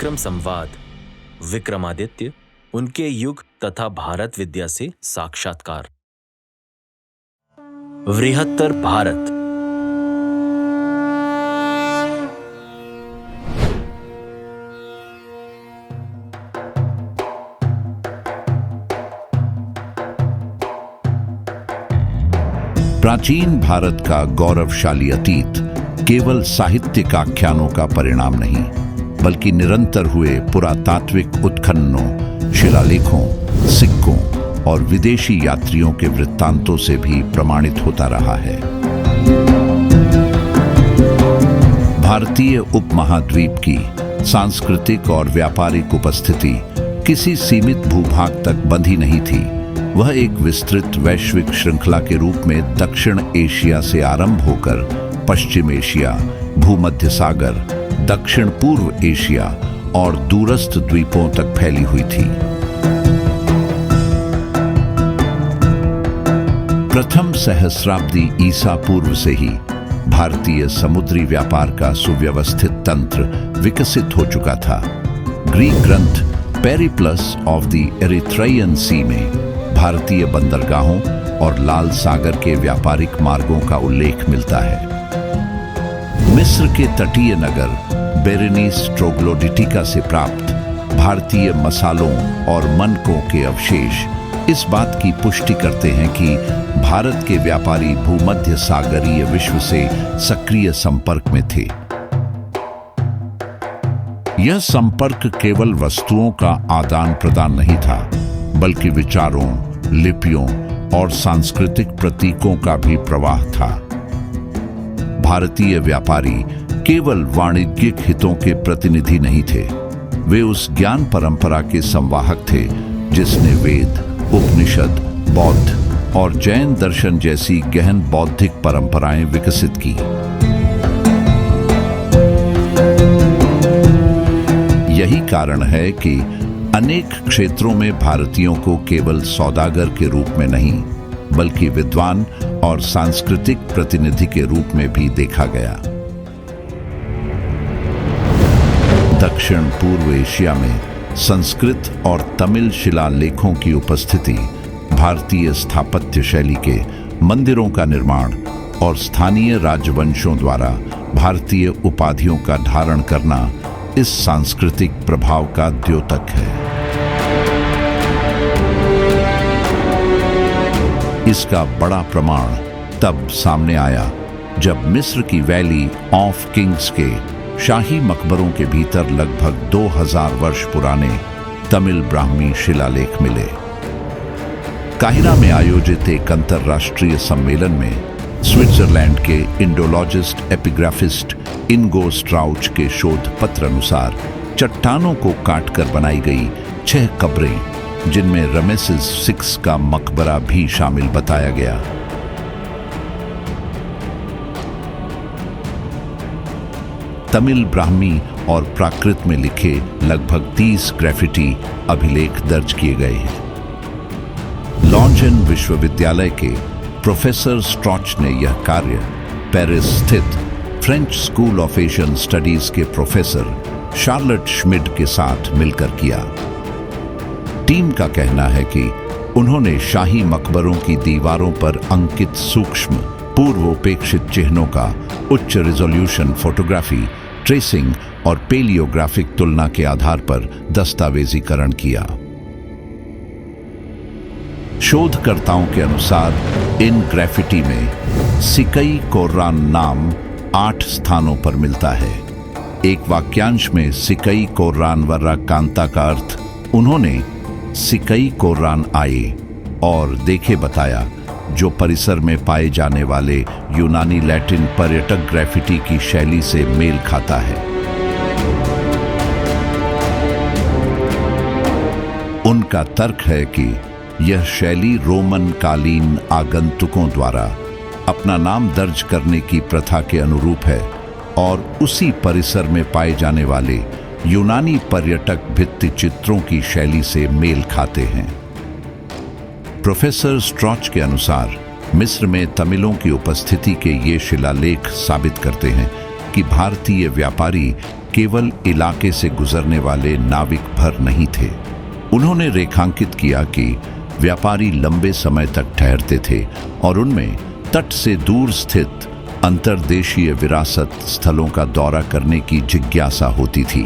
विक्रम संवाद, विक्रमादित्य, उनके युग तथा भारत विद्या से साक्षात्कार। वृहत्तर भारत। प्राचीन भारत का गौरवशाली अतीत केवल साहित्यिक आख्यानों का परिणाम नहीं, बल्कि निरंतर हुए पुरातात्विक उत्खननों, शिलालेखों, सिक्कों और विदेशी यात्रियों के वृत्तांतों से भी प्रमाणित होता रहा है। भारतीय उपमहाद्वीप की सांस्कृतिक और व्यापारिक उपस्थिति किसी सीमित भूभाग तक बंधी नहीं थी। वह एक विस्तृत वैश्विक श्रृंखला के रूप में दक्षिण एशिया से आरंभ होकर पश्चिम एशिया, भूमध्य सागर, दक्षिण पूर्व एशिया और दूरस्थ द्वीपों तक फैली हुई थी। प्रथम सहस्राब्दी ईसा पूर्व से ही भारतीय समुद्री व्यापार का सुव्यवस्थित तंत्र विकसित हो चुका था। ग्रीक ग्रंथ पेरिप्लस ऑफ द एरिथ्राइयन सी में भारतीय बंदरगाहों और लाल सागर के व्यापारिक मार्गों का उल्लेख मिलता है। मिस्र के तटीय नगर बेरेनिस ट्रोग्लोडिटिका से प्राप्त भारतीय मसालों और मनकों के अवशेष इस बात की पुष्टि करते हैं कि भारत के व्यापारी भूमध्य सागरीय विश्व से सक्रिय संपर्क में थे। यह संपर्क केवल वस्तुओं का आदान प्रदान नहीं था, बल्कि विचारों, लिपियों और सांस्कृतिक प्रतीकों का भी प्रवाह था। भारतीय व्यापारी केवल वाणिज्यिक हितों के प्रतिनिधि नहीं थे, वे उस ज्ञान परंपरा के संवाहक थे जिसने वेद, उपनिषद, बौद्ध और जैन दर्शन जैसी गहन बौद्धिक परंपराएं विकसित की। यही कारण है कि अनेक क्षेत्रों में भारतीयों को केवल सौदागर के रूप में नहीं, बल्कि विद्वान और सांस्कृतिक प्रतिनिधि के रूप में भी देखा गया। दक्षिण पूर्व एशिया में संस्कृत और तमिल शिलालेखों की उपस्थिति, भारतीय स्थापत्य शैली के मंदिरों का निर्माण और स्थानीय राजवंशों द्वारा भारतीय उपाधियों का धारण करना इस सांस्कृतिक प्रभाव का द्योतक है। इसका बड़ा प्रमाण तब सामने आया जब मिस्र की वैली ऑफ किंग्स के शाही मकबरों के भीतर लगभग 2000 वर्ष पुराने तमिल ब्राह्मी शिलालेख मिले। काहिरा में आयोजित एक अंतर्राष्ट्रीय सम्मेलन में स्विट्जरलैंड के इंडोलॉजिस्ट एपिग्राफिस्ट इनगो स्ट्राउच के शोध पत्र अनुसार चट्टानों को काटकर बनाई गई 6 कब्रें, जिनमें रमेसेस 6 का मकबरा भी शामिल बताया गया। तमिल ब्राह्मी और प्राकृत में लिखे लगभग 30 ग्राफिटी अभिलेख दर्ज किए गए हैं। लॉन्जेन विश्वविद्यालय के प्रोफेसर स्ट्रॉच ने यह कार्य पेरिस स्थित French school of Asian studies के प्रोफेसर शार्लेट श्मिड के साथ मिलकर किया। टीम का कहना है कि उन्होंने शाही मकबरों की दीवारों पर अंकित सूक्ष्म पूर्वोपेक्षित चिन्हों का उच्च रिजोल्यूशन फोटोग्राफी, ट्रेसिंग और पेलियोग्राफिक तुलना के आधार पर दस्तावेजीकरण किया। शोधकर्ताओं के अनुसार इन ग्राफिटी में सिकई कोर्रान नाम 8 स्थानों पर मिलता है। एक वाक्यांश में सिकई कोर्रान वर्रा कांता का अर्थ उन्होंने सिकई कोर्रान आए और देखे बताया, जो परिसर में पाए जाने वाले यूनानी लैटिन पर्यटक ग्राफिटी की शैली से मेल खाता है। उनका तर्क है कि यह शैली रोमन कालीन आगंतुकों द्वारा अपना नाम दर्ज करने की प्रथा के अनुरूप है और उसी परिसर में पाए जाने वाले यूनानी पर्यटक भित्ति चित्रों की शैली से मेल खाते हैं। प्रोफेसर स्ट्रॉच के अनुसार मिस्र में तमिलों की उपस्थिति के ये शिलालेख साबित करते हैं कि भारतीय व्यापारी केवल इलाके से गुजरने वाले नाविक भर नहीं थे। उन्होंने रेखांकित किया कि व्यापारी लंबे समय तक ठहरते थे और उनमें तट से दूर स्थित अंतर्देशीय विरासत स्थलों का दौरा करने की जिज्ञासा होती थी।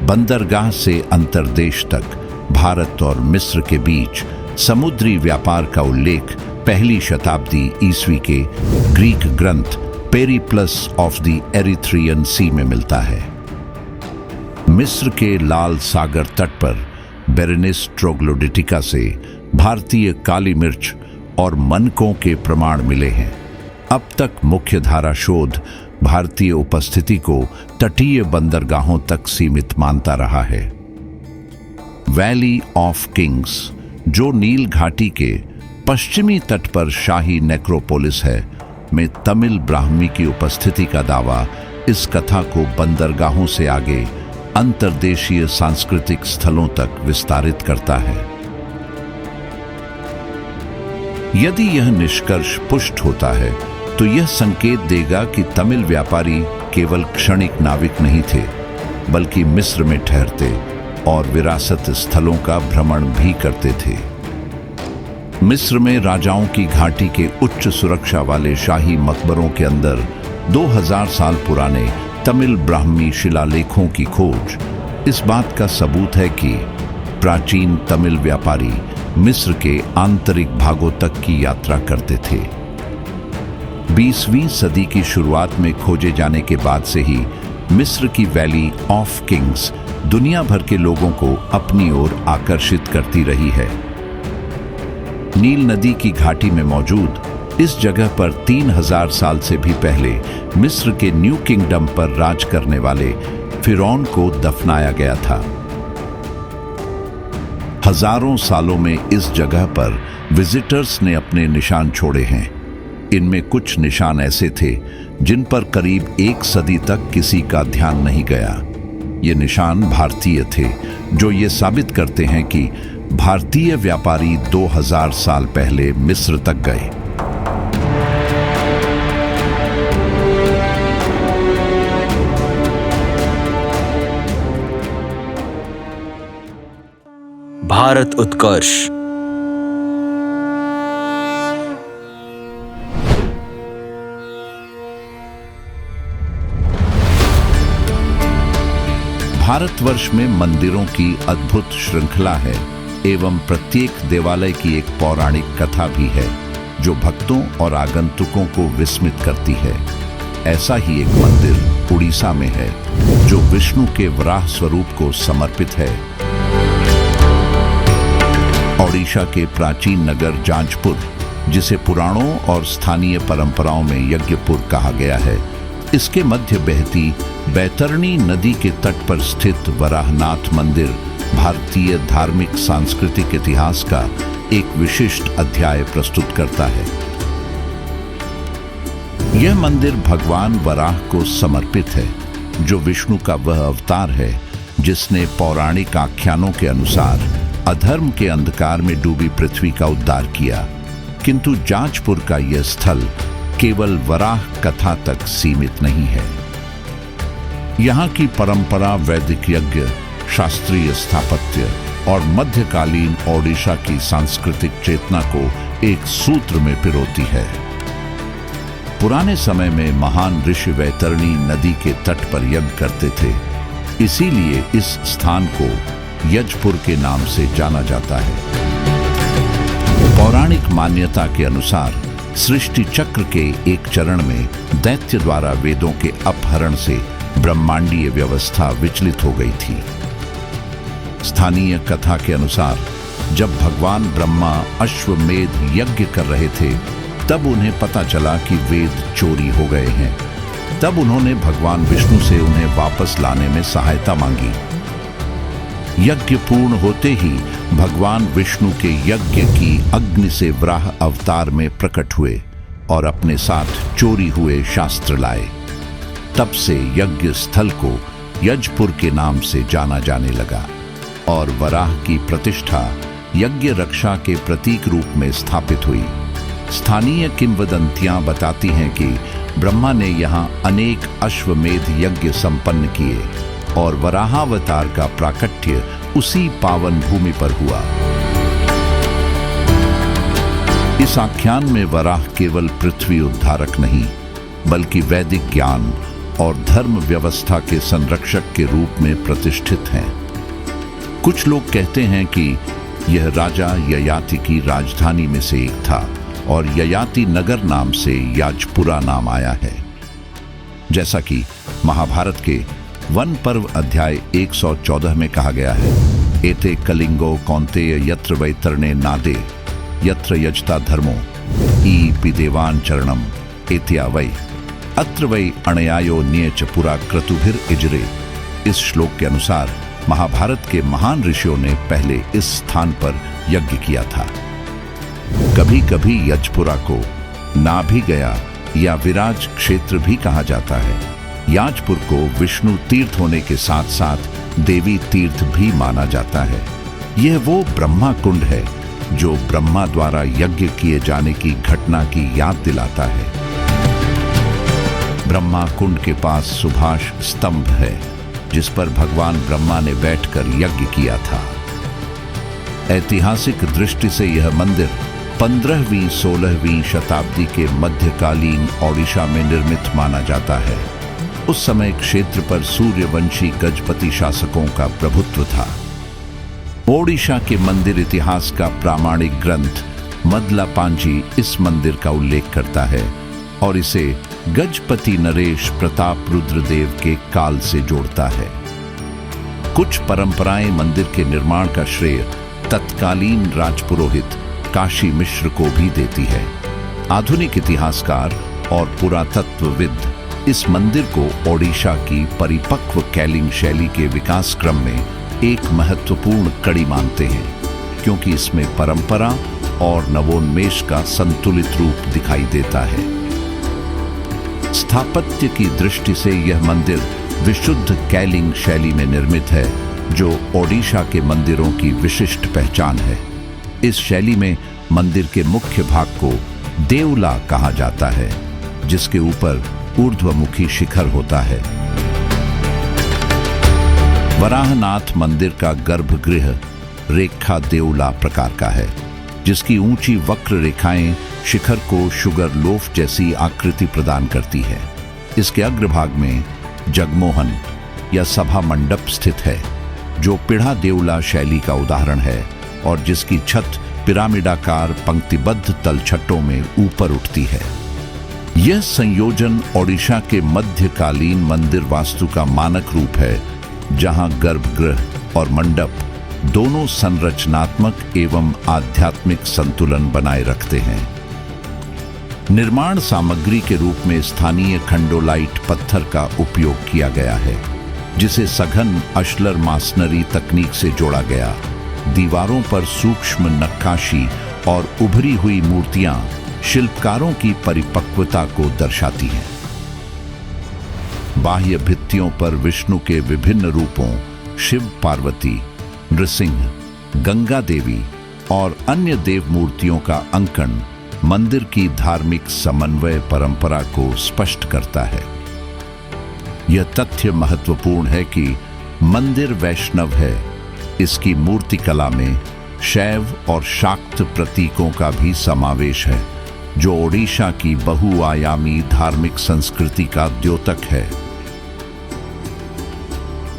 बंदरगाह से अंतर्देश तक भारत और मिस्र के बीच समुद्री व्यापार का उल्लेख पहली शताब्दी ईस्वी के ग्रीक ग्रंथ पेरिप्लस ऑफ द एरिथ्रियन सी में मिलता है। मिस्र के लाल सागर तट पर बेरेनिस ट्रोग्लोडिटिका से भारतीय काली मिर्च और मनकों के प्रमाण मिले हैं। अब तक मुख्यधारा शोध भारतीय उपस्थिति को तटीय बंदरगाहों तक सीमित मानता रहा है। वैली ऑफ किंग्स, जो नील घाटी के पश्चिमी तट पर शाही नेक्रोपोलिस है, में तमिल ब्राह्मी की उपस्थिति का दावा इस कथा को बंदरगाहों से आगे अंतर्देशीय सांस्कृतिक स्थलों तक विस्तारित करता है। यदि यह निष्कर्ष पुष्ट होता है तो यह संकेत देगा कि तमिल व्यापारी केवल क्षणिक नाविक नहीं थे, बल्कि मिस्र में ठहरते और विरासत स्थलों का भ्रमण भी करते थे। मिस्र में राजाओं की घाटी के उच्च सुरक्षा वाले शाही मकबरों के अंदर 2000 साल पुराने तमिल ब्राह्मी शिलालेखों की खोज इस बात का सबूत है कि प्राचीन तमिल व्यापारी मिस्र के आंतरिक भागों तक की यात्रा करते थे। 20वीं सदी की शुरुआत में खोजे जाने के बाद से ही मिस्र की वैली ऑफ किंग्स दुनिया भर के लोगों को अपनी ओर आकर्षित करती रही है। नील नदी की घाटी में मौजूद इस जगह पर 3000 साल से भी पहले मिस्र के न्यू किंगडम पर राज करने वाले फिरौन को दफनाया गया था। हजारों सालों में इस जगह पर विजिटर्स ने अपने निशान छोड़े हैं। इनमें कुछ निशान ऐसे थे जिन पर करीब 1 सदी तक किसी का ध्यान नहीं गया। ये निशान भारतीय थे, जो ये साबित करते हैं कि भारतीय व्यापारी 2000 साल पहले मिस्र तक गए। भारत उत्कर्ष। भारतवर्ष में मंदिरों की अद्भुत श्रृंखला है एवं प्रत्येक देवालय की एक पौराणिक कथा भी है जो भक्तों और आगंतुकों को विस्मित करती है। ऐसा ही एक मंदिर उड़ीसा में है जो विष्णु के वराह स्वरूप को समर्पित है। ओडिशा के प्राचीन नगर जाजपुर, जिसे पुराणों और स्थानीय परंपराओं में यज्ञपुर कहा गया है, इसके मध्य बहती बैतरणी नदी के तट पर स्थित वराहनाथ मंदिर भारतीय धार्मिक सांस्कृतिक इतिहास का एक विशिष्ट अध्याय प्रस्तुत करता है। यह मंदिर भगवान वराह को समर्पित है, जो विष्णु का वह अवतार है जिसने पौराणिक आख्यानों के अनुसार अधर्म के अंधकार में डूबी पृथ्वी का उद्धार किया। किंतु जाजपुर का यह स्थल केवल वराह कथा तक सीमित नहीं है। यहाँ की परंपरा वैदिक यज्ञ, शास्त्रीय स्थापत्य और मध्यकालीन ओडिशा की सांस्कृतिक चेतना को एक सूत्र में पिरोती है। पुराने समय में महान ऋषि वैतरणी नदी के तट पर यज्ञ करते थे, इसीलिए इस स्थान को यजपुर के नाम से जाना जाता है। पौराणिक मान्यता के अनुसार सृष्टि चक्र के एक चरण में दैत्य द्वारा वेदों के अपहरण से ब्रह्मांडीय व्यवस्था विचलित हो गई थी। स्थानीय कथा के अनुसार जब भगवान ब्रह्मा अश्वमेध यज्ञ कर रहे थे, तब उन्हें पता चला कि वेद चोरी हो गए हैं। तब उन्होंने भगवान विष्णु से उन्हें वापस लाने में सहायता मांगी। यज्ञ पूर्ण होते ही भगवान विष्णु के यज्ञ की अग्नि से वराह अवतार में प्रकट हुए और अपने साथ चोरी हुए शास्त्र लाए। तब से यज्ञ स्थल को यजपुर के नाम से जाना जाने लगा और वराह की प्रतिष्ठा यज्ञ रक्षा के प्रतीक रूप में स्थापित हुई। स्थानीय किंवदंतियां बताती हैं कि ब्रह्मा ने यहाँ अनेक अश्वमेध यज्ञ संपन्न किए और वराहावतार का प्राकट्य उसी पावन भूमि पर हुआ। इस आख्यान में वराह केवल पृथ्वी उद्धारक नहीं, बल्कि वैदिक ज्ञान और धर्म व्यवस्था के संरक्षक के रूप में प्रतिष्ठित हैं। कुछ लोग कहते हैं कि यह राजा ययाति की राजधानी में से एक था और ययाति नगर नाम से याजपुरा नाम आया है। जैसा कि महाभारत के वन पर्व अध्याय 114 में कहा गया है, एते कलिंगो कौन्तेय यत्र वैतरणे नादे यत्र यजता धर्मो ई पिदेवान चरणम एत्या वै अत्र वै अणयायो न्येच पुरा क्रतुभिर इजरे। इस श्लोक के अनुसार महाभारत के महान ऋषियों ने पहले इस स्थान पर यज्ञ किया था। कभी कभी यजपुरा को नाभि गया या विराज क्षेत्र भी कहा जाता है। याजपुर को विष्णु तीर्थ होने के साथ साथ देवी तीर्थ भी माना जाता है। यह वो ब्रह्मा कुंड है जो ब्रह्मा द्वारा यज्ञ किए जाने की घटना की याद दिलाता है। ब्रह्मा कुंड के पास सुभाष स्तंभ है जिस पर भगवान ब्रह्मा ने बैठकर यज्ञ किया था। ऐतिहासिक दृष्टि से यह मंदिर 15वीं 16वीं शताब्दी के मध्यकालीन ओडिशा में निर्मित माना जाता है। उस समय क्षेत्र पर सूर्यवंशी गजपति शासकों का प्रभुत्व था। ओडिशा के मंदिर इतिहास का प्रामाणिक ग्रंथ मदलापांजी इस मंदिर का उल्लेख करता है और इसे गजपति नरेश प्रताप रुद्रदेव के काल से जोड़ता है। कुछ परंपराएं मंदिर के निर्माण का श्रेय तत्कालीन राजपुरोहित काशी मिश्र को भी देती है। आधुनिक इतिहासकार और पुरातत्वविद इस मंदिर को ओडिशा की परिपक्व कैलिंग शैली के विकास क्रम में एक महत्वपूर्ण कड़ी मानते हैं, क्योंकि इसमें परंपरा और नवोन्मेष का संतुलित रूप दिखाई देता है। स्थापत्य की दृष्टि से यह मंदिर विशुद्ध कैलिंग शैली में निर्मित है, जो ओडिशा के मंदिरों की विशिष्ट पहचान है। इस शैली में मंदिर के मुख्य भाग को देवला कहा जाता है, जिसके ऊपर ऊर्ध्वमुखी शिखर होता है। वराहनाथ मंदिर का गर्भगृह रेखा देवला प्रकार का है, जिसकी ऊंची वक्र रेखाएं शिखर को शुगर लोफ जैसी आकृति प्रदान करती है। इसके अग्रभाग में जगमोहन या सभा मंडप स्थित है, जो पिढ़ा देवला शैली का उदाहरण है और जिसकी छत पिरामिडाकार पंक्तिबद्ध तलछटों में ऊपर उठती है। यह संयोजन ओडिशा के मध्यकालीन मंदिर वास्तु का मानक रूप है, जहां गर्भगृह और मंडप दोनों संरचनात्मक एवं आध्यात्मिक संतुलन बनाए रखते हैं। निर्माण सामग्री के रूप में स्थानीय खंडोलाइट पत्थर का उपयोग किया गया है, जिसे सघन अशलर मासनरी तकनीक से जोड़ा गया। दीवारों पर सूक्ष्म नक्काशी और उभरी हुई मूर्तियां शिल्पकारों की परिपक्वता को दर्शाती हैं। बाह्य भित्तियों पर विष्णु के विभिन्न रूपों शिव पार्वती, नृसिंह, गंगा देवी और अन्य देव मूर्तियों का अंकन मंदिर की धार्मिक समन्वय परंपरा को स्पष्ट करता है। यह तथ्य महत्वपूर्ण है कि मंदिर वैष्णव है। इसकी मूर्तिकला में शैव और शाक्त प्रतीकों का भी समावेश है, जो ओडिशा की बहुआयामी धार्मिक संस्कृति का द्योतक है।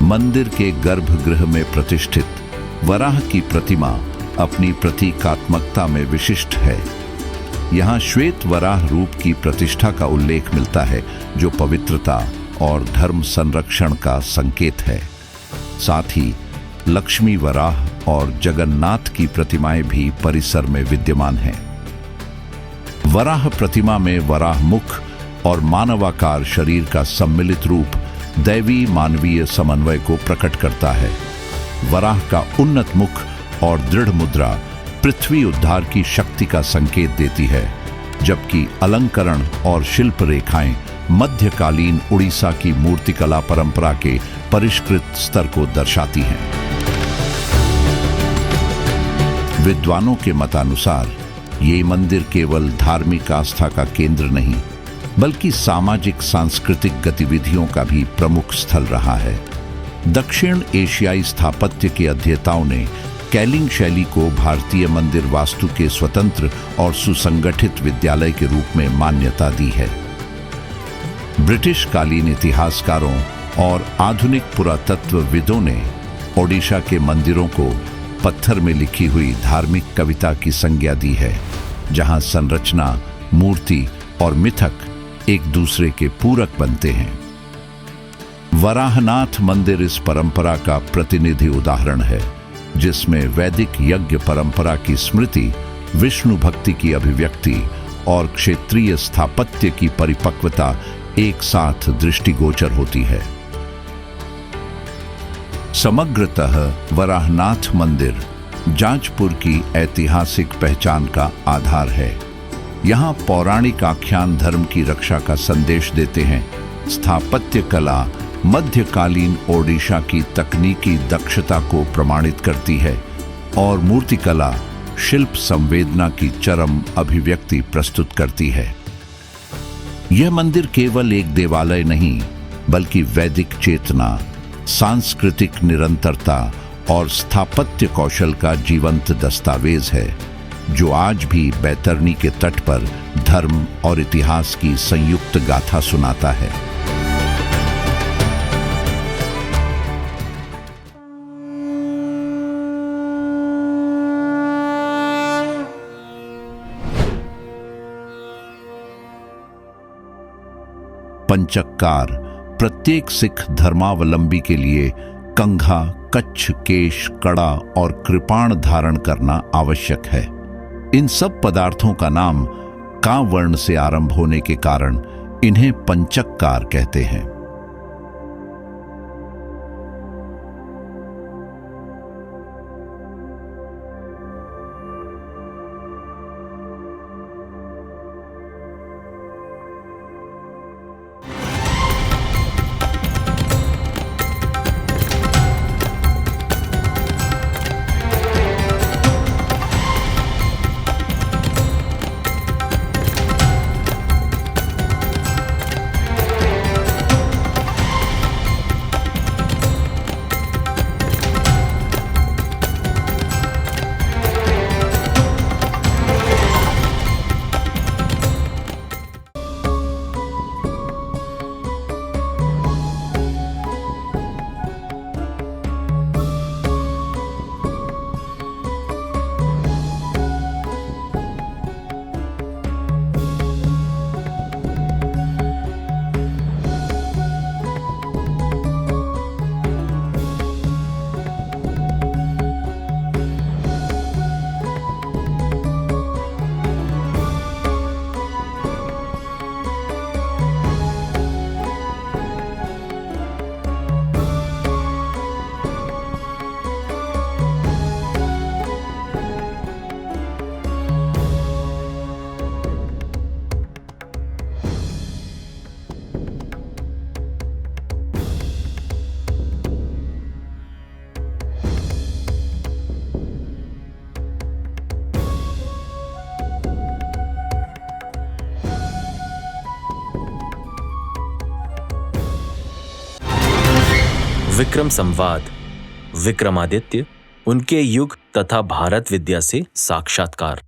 मंदिर के गर्भगृह में प्रतिष्ठित वराह की प्रतिमा अपनी प्रतीकात्मकता में विशिष्ट है। यहाँ श्वेत वराह रूप की प्रतिष्ठा का उल्लेख मिलता है, जो पवित्रता और धर्म संरक्षण का संकेत है। साथ ही लक्ष्मी वराह और जगन्नाथ की प्रतिमाएं भी परिसर में विद्यमान हैं। वराह प्रतिमा में वराह मुख और मानवाकार शरीर का सम्मिलित रूप दैवी मानवीय समन्वय को प्रकट करता है। वराह का उन्नत मुख और दृढ़ मुद्रा पृथ्वी उद्धार की शक्ति का संकेत देती है, जबकि अलंकरण और शिल्प रेखाएं मध्यकालीन उड़ीसा की मूर्तिकला परंपरा के परिष्कृत स्तर को दर्शाती हैं। विद्वानों के मतानुसार ये मंदिर केवल धार्मिक आस्था का केंद्र नहीं, बल्कि सामाजिक सांस्कृतिक गतिविधियों का भी प्रमुख स्थल रहा है। दक्षिण एशियाई स्थापत्य के अध्येताओं ने कैलिंग शैली को भारतीय मंदिर वास्तु के स्वतंत्र और सुसंगठित विद्यालय के रूप में मान्यता दी है। ब्रिटिश कालीन इतिहासकारों और आधुनिक पुरातत्वविदों ने ओडिशा के मंदिरों को पत्थर में लिखी हुई धार्मिक कविता की संज्ञा दी है, जहां संरचना, मूर्ति और मिथक एक दूसरे के पूरक बनते हैं। वराहनाथ मंदिर इस परंपरा का प्रतिनिधि उदाहरण है, जिसमें वैदिक यज्ञ परंपरा की स्मृति, विष्णु भक्ति की अभिव्यक्ति और क्षेत्रीय स्थापत्य की परिपक्वता एक साथ दृष्टिगोचर होती है। समग्रतः वराहनाथ मंदिर जाजपुर की ऐतिहासिक पहचान का आधार है। यहाँ पौराणिक आख्यान धर्म की रक्षा का संदेश देते हैं। स्थापत्य कला मध्यकालीन ओडिशा की तकनीकी दक्षता को प्रमाणित करती है और मूर्तिकला शिल्प संवेदना की चरम अभिव्यक्ति प्रस्तुत करती है। यह मंदिर केवल एक देवालय नहीं, बल्कि वैदिक चेतना, सांस्कृतिक निरंतरता और स्थापत्य कौशल का जीवंत दस्तावेज है, जो आज भी बैतरणी के तट पर धर्म और इतिहास की संयुक्त गाथा सुनाता है। पंचक्कार प्रत्येक सिख धर्मावलंबी के लिए कंघा, कच्छ, केश, कड़ा और कृपाण धारण करना आवश्यक है। इन सब पदार्थों का नाम का वर्ण से आरंभ होने के कारण इन्हें पंचक्कार कहते हैं। विक्रम संवाद, विक्रमादित्य, उनके युग तथा भारत विद्या से साक्षात्कार।